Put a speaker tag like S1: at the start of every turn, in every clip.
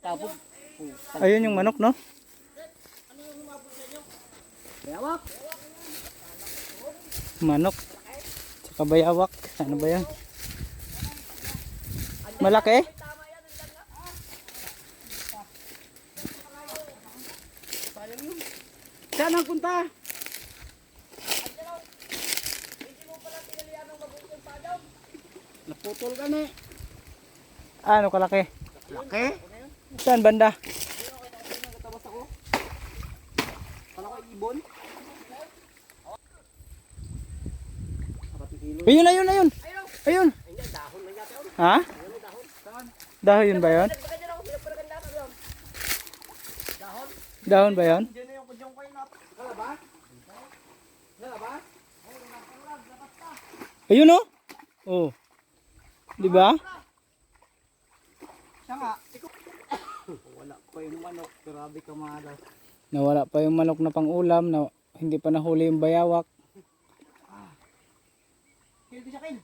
S1: Tapos,
S2: Ayun yung manok, no?
S1: bayawak.
S2: Manok. Tsaka bayawak. Ano ba yan? Malaki?
S1: Saan ang punta? Naputol ka na eh.
S2: Ano kalaki?
S1: Laki?
S2: Saan banda?
S1: Kala ko ibon.
S2: Ayun, ayun, ayun. Ayun. Ha? Dahon yun ba yun? Dahon ba yun? Ayun, oh. Oh. Di ba?
S1: Siya nga. Wala pa yung manok. Grabe ka malas.
S2: Nawala pa yung manok na pang-ulam na hindi pa nahuli yung bayawak.
S1: Kaya siya kain.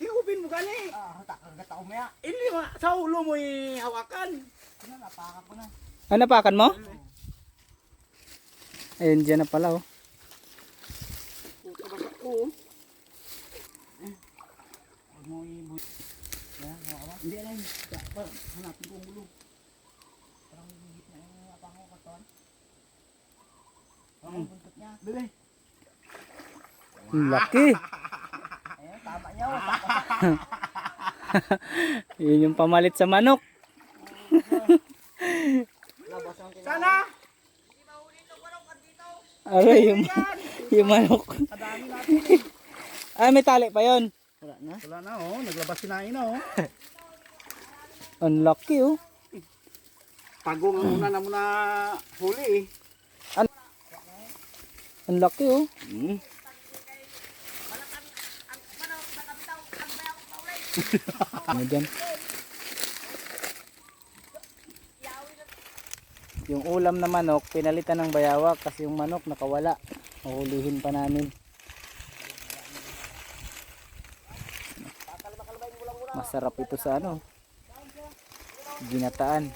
S1: Iupin mo gani. Takagata ko maya. Hindi ma. Sa ulo mo hawakan. Ano, napakan ko na.
S2: Ah, napakan mo? Ayun, dyan na pala, oh.
S1: Oo. Huwag mo ibut. Hindi alam. Hanapin ko ang ulo. Parang higit na yung apang ko katon. Ang buntot niya. Bebe.
S2: Ang laki.
S1: Ayun, tama niya.
S2: Yun yung pamalit sa manok.
S1: Sana!
S2: Aray, yung manok.
S1: Kadami natin.
S2: Ah, may tali pa yun.
S1: Wala na. Wala na oh. Naglabas sinain na oh.
S2: Ang laki, oh.
S1: Tagong ang una na muna huli eh.
S2: Ang laki, oh. Ano dyan? Yung ulam na manok, pinalitan ng bayawak kasi yung manok nakawala. Mahulihin pa namin. Masarap ito sa ano, ginataan.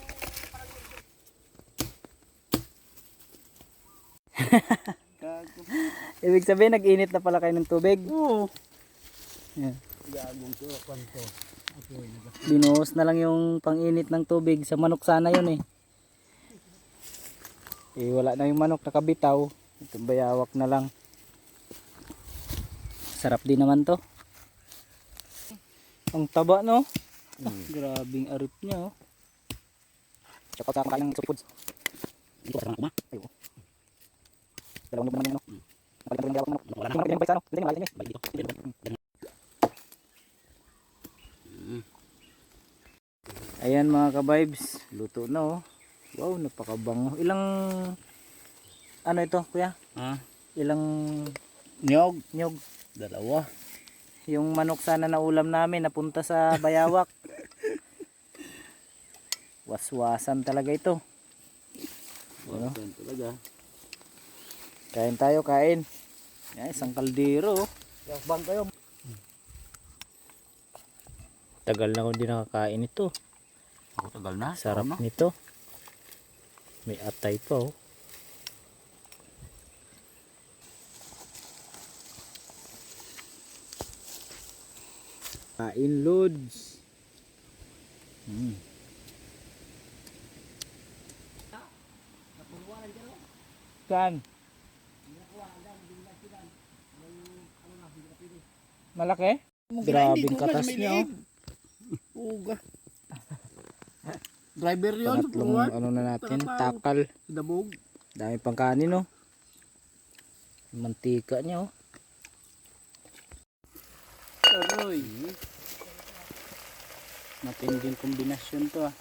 S2: Ibig sabihin nag-init na pala kayo ng tubig.
S1: Oo.
S2: Yan.
S1: Gagong to. Kwanto.
S2: Binuhos na lang yung pang-init ng tubig. Sa manok sana yun eh. Eh wala na yung manok nakabitaw. Ito bayawak na lang. Sarap din naman to. Ang taba, no? Grabing arip niya, oh. Tsaka sa kakain ng foods.
S1: Dito ka naman kuma.
S2: Ayun. Dalawang naman yung ano. Nakalimutan yung bayawak ng manok. Wala na. Yung pa isa, no? Hindi nga, malaki
S1: Balik dito.
S2: Ayan mga ka-vibes. Luto na, oh. Wow, napakabango. Ilang ano ito, kuya?
S1: Ha?
S2: Ilang
S1: Nyog.
S2: nyog?
S1: Dalawa.
S2: Yung manok sana na ulam namin napunta sa bayawak. Waswasan talaga ito. Ano?
S1: Talaga.
S2: Kain tayo, kain. Yan, isang kaldero.
S1: Bang kayo.
S2: Tagal na kung di nakakain ito.
S1: Ako tagal na.
S2: Sarap nito. May atay pa, oh. Kain loads. Saan? Malaki? Grabing katas niya, oh.
S1: Uga. Driver yun.
S2: Pangatlong ano na natin, takal.
S1: Dabog.
S2: Dami pang kanin, oh. Mantika niya, oh. Aroy. Matinding kombinasyon to, ah.